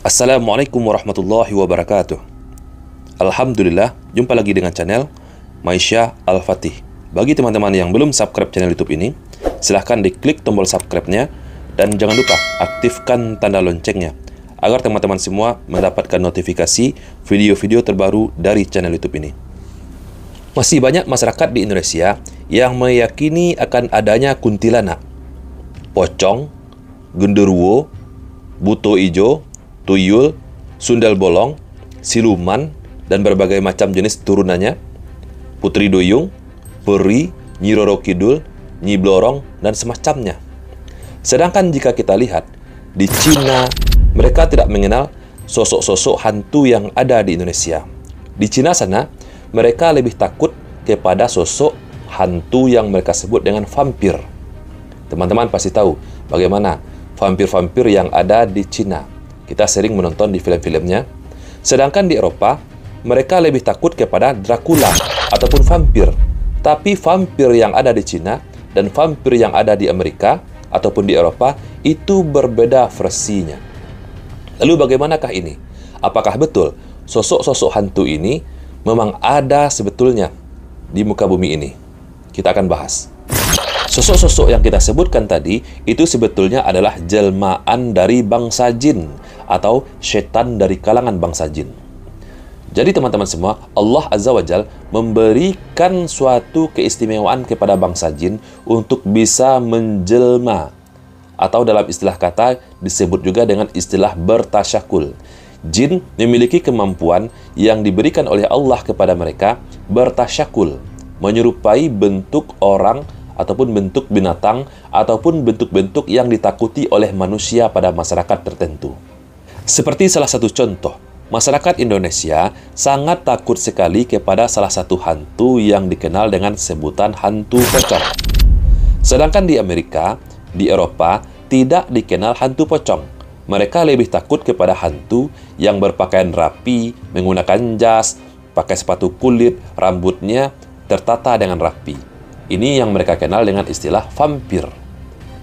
Assalamualaikum warahmatullahi wabarakatuh. Alhamdulillah, jumpa lagi dengan channel Maisha Al-Fatih. Bagi teman-teman yang belum subscribe channel YouTube ini, silahkan diklik tombol subscribe-nya dan jangan lupa aktifkan tanda loncengnya agar teman-teman semua mendapatkan notifikasi video-video terbaru dari channel YouTube ini. Masih banyak masyarakat di Indonesia yang meyakini akan adanya kuntilanak, pocong, genderuwo, buto ijo, tuyul, sundal bolong, siluman, dan berbagai macam jenis turunannya, putri duyung, peri, Nyi Roro Kidul, Nyi Blorong, dan semacamnya. Sedangkan jika kita lihat, di Cina, mereka tidak mengenal sosok-sosok hantu yang ada di Indonesia. Di Cina sana, mereka lebih takut kepada sosok hantu yang mereka sebut dengan vampir. Teman-teman pasti tahu bagaimana vampir-vampir yang ada di Cina. Kita sering menonton di film-filmnya. Sedangkan di Eropa, mereka lebih takut kepada Dracula ataupun vampir. Tapi vampir yang ada di Cina dan vampir yang ada di Amerika ataupun di Eropa itu berbeda versinya. Lalu bagaimanakah ini? Apakah betul sosok-sosok hantu ini memang ada sebetulnya di muka bumi ini? Kita akan bahas. Sosok-sosok yang kita sebutkan tadi itu sebetulnya adalah jelmaan dari bangsa jin atau setan dari kalangan bangsa jin. Jadi teman-teman semua, Allah Azza wa Jal memberikan suatu keistimewaan kepada bangsa jin untuk bisa menjelma, atau dalam istilah kata disebut juga dengan istilah bertasyakul. Jin memiliki kemampuan yang diberikan oleh Allah kepada mereka bertasyakul, menyerupai bentuk orang ataupun bentuk binatang ataupun bentuk-bentuk yang ditakuti oleh manusia pada masyarakat tertentu. Seperti salah satu contoh, masyarakat Indonesia sangat takut sekali kepada salah satu hantu yang dikenal dengan sebutan hantu pocong. Sedangkan di Amerika, di Eropa, tidak dikenal hantu pocong. Mereka lebih takut kepada hantu yang berpakaian rapi, menggunakan jas, pakai sepatu kulit, rambutnya tertata dengan rapi. Ini yang mereka kenal dengan istilah vampir.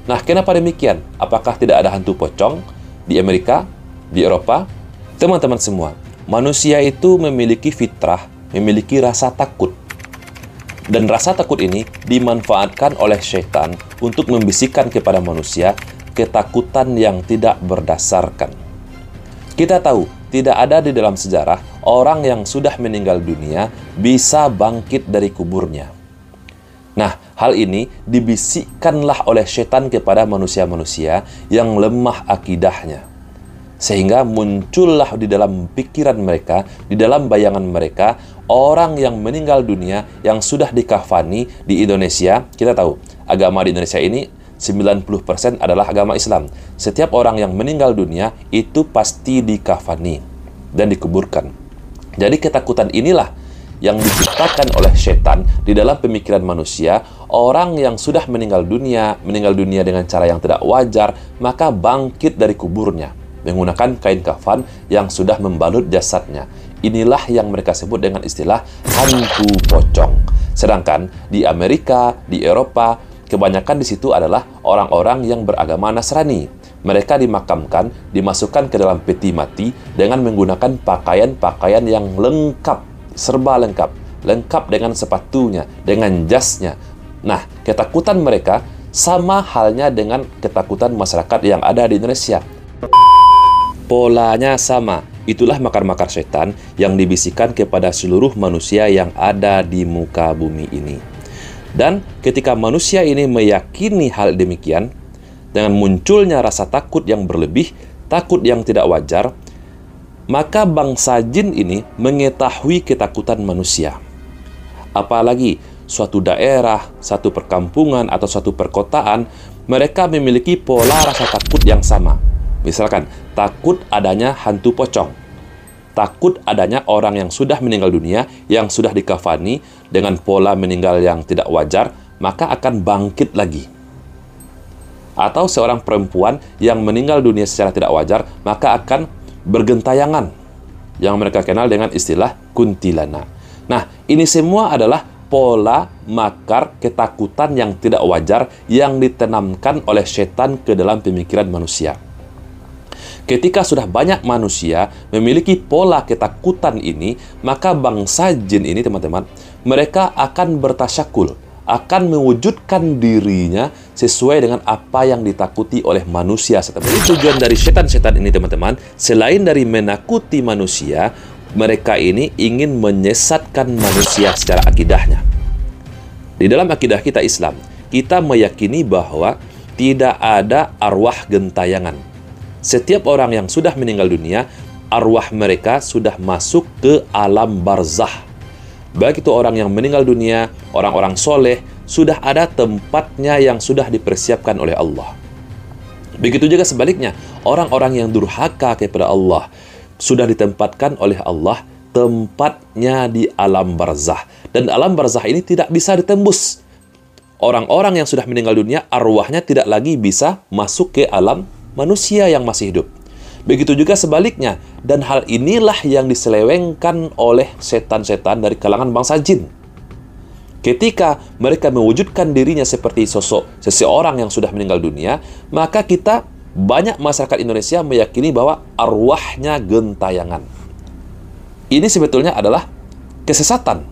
Nah, kenapa demikian? Apakah tidak ada hantu pocong di Amerika, di Eropa? Teman-teman semua, manusia itu memiliki fitrah, memiliki rasa takut. Dan rasa takut ini dimanfaatkan oleh syaitan untuk membisikkan kepada manusia ketakutan yang tidak berdasarkan. Kita tahu, tidak ada di dalam sejarah orang yang sudah meninggal dunia bisa bangkit dari kuburnya. Nah, hal ini dibisikkanlah oleh setan kepada manusia-manusia yang lemah akidahnya. Sehingga muncullah di dalam pikiran mereka, di dalam bayangan mereka, orang yang meninggal dunia yang sudah dikafani di Indonesia. Kita tahu, agama di Indonesia ini 90% adalah agama Islam. Setiap orang yang meninggal dunia itu pasti dikafani dan dikuburkan. Jadi ketakutan inilah yang diciptakan oleh setan di dalam pemikiran manusia. Orang yang sudah meninggal dunia dengan cara yang tidak wajar, maka bangkit dari kuburnya menggunakan kain kafan yang sudah membalut jasadnya. Inilah yang mereka sebut dengan istilah hantu pocong. Sedangkan di Amerika, di Eropa, kebanyakan di situ adalah orang-orang yang beragama Nasrani. Mereka dimakamkan, dimasukkan ke dalam peti mati dengan menggunakan pakaian-pakaian yang lengkap, serba lengkap, lengkap dengan sepatunya, dengan jasnya. Nah, ketakutan mereka sama halnya dengan ketakutan masyarakat yang ada di Indonesia. Polanya sama. Itulah makar-makar setan yang dibisikkan kepada seluruh manusia yang ada di muka bumi ini. Dan ketika manusia ini meyakini hal demikian, dengan munculnya rasa takut yang berlebih, takut yang tidak wajar, maka bangsa jin ini mengetahui ketakutan manusia. Apalagi suatu daerah, satu perkampungan, atau suatu perkotaan, mereka memiliki pola rasa takut yang sama. Misalkan, takut adanya hantu pocong, takut adanya orang yang sudah meninggal dunia, yang sudah dikafani dengan pola meninggal yang tidak wajar, maka akan bangkit lagi. Atau seorang perempuan yang meninggal dunia secara tidak wajar, maka akan bergentayangan, yang mereka kenal dengan istilah kuntilanak. Nah, ini semua adalah pola makar ketakutan yang tidak wajar yang ditanamkan oleh setan ke dalam pemikiran manusia. Ketika sudah banyak manusia memiliki pola ketakutan ini, maka bangsa jin ini, teman-teman, mereka akan bertasyakul, akan mewujudkan dirinya sesuai dengan apa yang ditakuti oleh manusia. Jadi tujuan dari setan-setan ini, teman-teman, selain dari menakuti manusia, mereka ini ingin menyesatkan manusia secara akidahnya. Di dalam akidah kita Islam, kita meyakini bahwa tidak ada arwah gentayangan. Setiap orang yang sudah meninggal dunia, arwah mereka sudah masuk ke alam barzah. Baik itu orang yang meninggal dunia, orang-orang soleh, sudah ada tempatnya yang sudah dipersiapkan oleh Allah. Begitu juga sebaliknya, orang-orang yang durhaka kepada Allah, sudah ditempatkan oleh Allah tempatnya di alam barzah. Dan alam barzah ini tidak bisa ditembus. Orang-orang yang sudah meninggal dunia, arwahnya tidak lagi bisa masuk ke alam manusia yang masih hidup. Begitu juga sebaliknya, dan hal inilah yang diselewengkan oleh setan-setan dari kalangan bangsa jin. Ketika mereka mewujudkan dirinya seperti sosok seseorang yang sudah meninggal dunia, maka kita, banyak masyarakat Indonesia meyakini bahwa arwahnya gentayangan. Ini sebetulnya adalah kesesatan,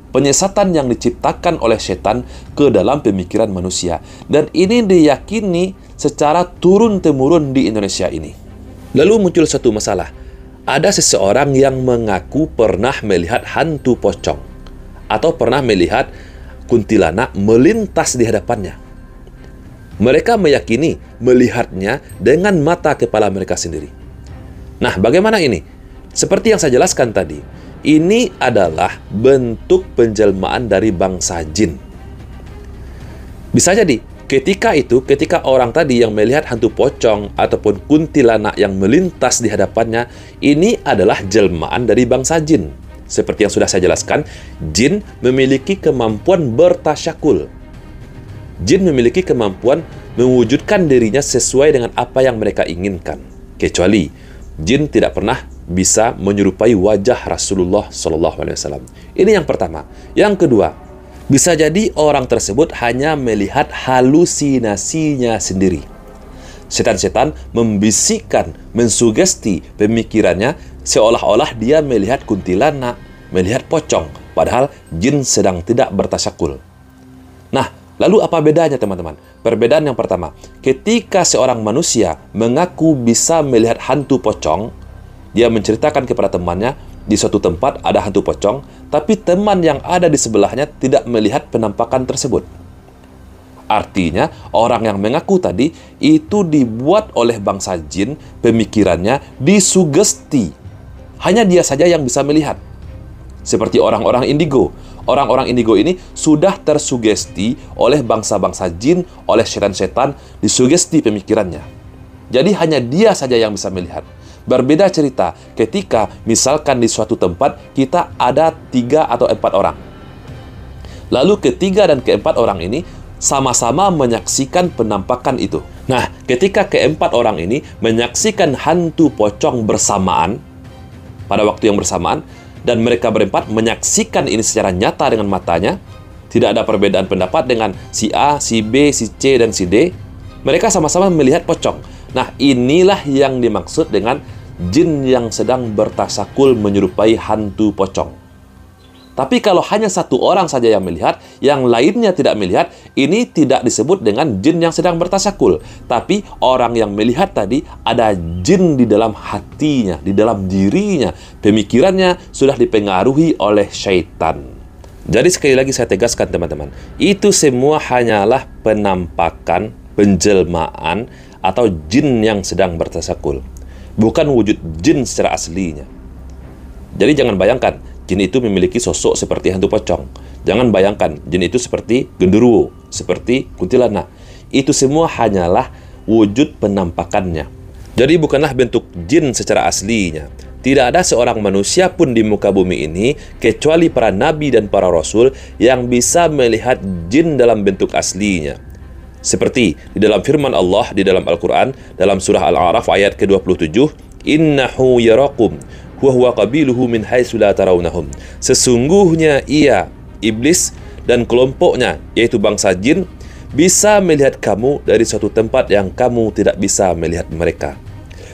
penyesatan yang diciptakan oleh setan ke dalam pemikiran manusia. Dan ini diyakini secara turun-temurun di Indonesia ini. Lalu muncul satu masalah. Ada seseorang yang mengaku pernah melihat hantu pocong atau pernah melihat kuntilanak melintas di hadapannya. Mereka meyakini melihatnya dengan mata kepala mereka sendiri. Nah, bagaimana ini? Seperti yang saya jelaskan tadi, ini adalah bentuk penjelmaan dari bangsa jin. Bisa jadi, ketika orang tadi yang melihat hantu pocong ataupun kuntilanak yang melintas di hadapannya, ini adalah jelmaan dari bangsa jin. Seperti yang sudah saya jelaskan, jin memiliki kemampuan bertasyakul. Jin memiliki kemampuan mewujudkan dirinya sesuai dengan apa yang mereka inginkan. Kecuali, jin tidak pernah bisa menyerupai wajah Rasulullah SAW. Ini yang pertama. Yang kedua, bisa jadi orang tersebut hanya melihat halusinasinya sendiri. Setan-setan membisikkan, mensugesti pemikirannya seolah-olah dia melihat kuntilanak, melihat pocong, padahal jin sedang tidak bertasyakul. Nah, lalu apa bedanya, teman-teman? Perbedaan yang pertama, ketika seorang manusia mengaku bisa melihat hantu pocong, dia menceritakan kepada temannya, di suatu tempat ada hantu pocong, tapi teman yang ada di sebelahnya tidak melihat penampakan tersebut. Artinya, orang yang mengaku tadi itu dibuat oleh bangsa jin, pemikirannya disugesti. Hanya dia saja yang bisa melihat. Seperti orang-orang indigo. Orang-orang indigo ini sudah tersugesti oleh bangsa-bangsa jin, oleh setan-setan, disugesti pemikirannya. Jadi hanya dia saja yang bisa melihat. Berbeda cerita ketika misalkan di suatu tempat kita ada 3 atau 4 orang. Lalu ketiga dan keempat orang ini sama-sama menyaksikan penampakan itu. Nah, ketika keempat orang ini menyaksikan hantu pocong bersamaan, pada waktu yang bersamaan, dan mereka berempat menyaksikan ini secara nyata dengan matanya, tidak ada perbedaan pendapat dengan si A, si B, si C, dan si D, mereka sama-sama melihat pocong. Nah, inilah yang dimaksud dengan jin yang sedang bertasakul menyerupai hantu pocong. Tapi kalau hanya satu orang saja yang melihat, yang lainnya tidak melihat, ini tidak disebut dengan jin yang sedang bertasakul. Tapi orang yang melihat tadi ada jin di dalam hatinya, di dalam dirinya. Pemikirannya sudah dipengaruhi oleh syaitan. Jadi sekali lagi saya tegaskan, teman-teman, itu semua hanyalah penampakan, penjelmaan, atau jin yang sedang bertasakul. Bukan wujud jin secara aslinya. Jadi jangan bayangkan jin itu memiliki sosok seperti hantu pocong. Jangan bayangkan jin itu seperti genderuwo, seperti kuntilanak. Itu semua hanyalah wujud penampakannya. Jadi bukanlah bentuk jin secara aslinya. Tidak ada seorang manusia pun di muka bumi ini, kecuali para nabi dan para rasul, yang bisa melihat jin dalam bentuk aslinya. Seperti di dalam firman Allah di dalam Al-Quran, dalam surah Al-A'raf ayat ke-27, Innahu yarakum wa huwa qabiluhu min haitsu la tarawnahum. Sesungguhnya ia, iblis, dan kelompoknya, yaitu bangsa jin, bisa melihat kamu dari suatu tempat yang kamu tidak bisa melihat mereka.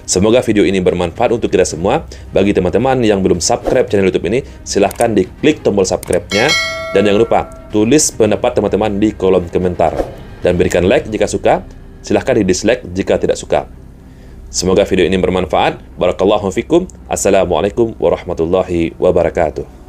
Semoga video ini bermanfaat untuk kita semua. Bagi teman-teman yang belum subscribe channel YouTube ini, silahkan diklik tombol subscribe-nya. Dan jangan lupa, tulis pendapat teman-teman di kolom komentar. Dan berikan like jika suka, silahkan di-dislike jika tidak suka. Semoga video ini bermanfaat. Barakallahu fikum. Assalamualaikum warahmatullahi wabarakatuh.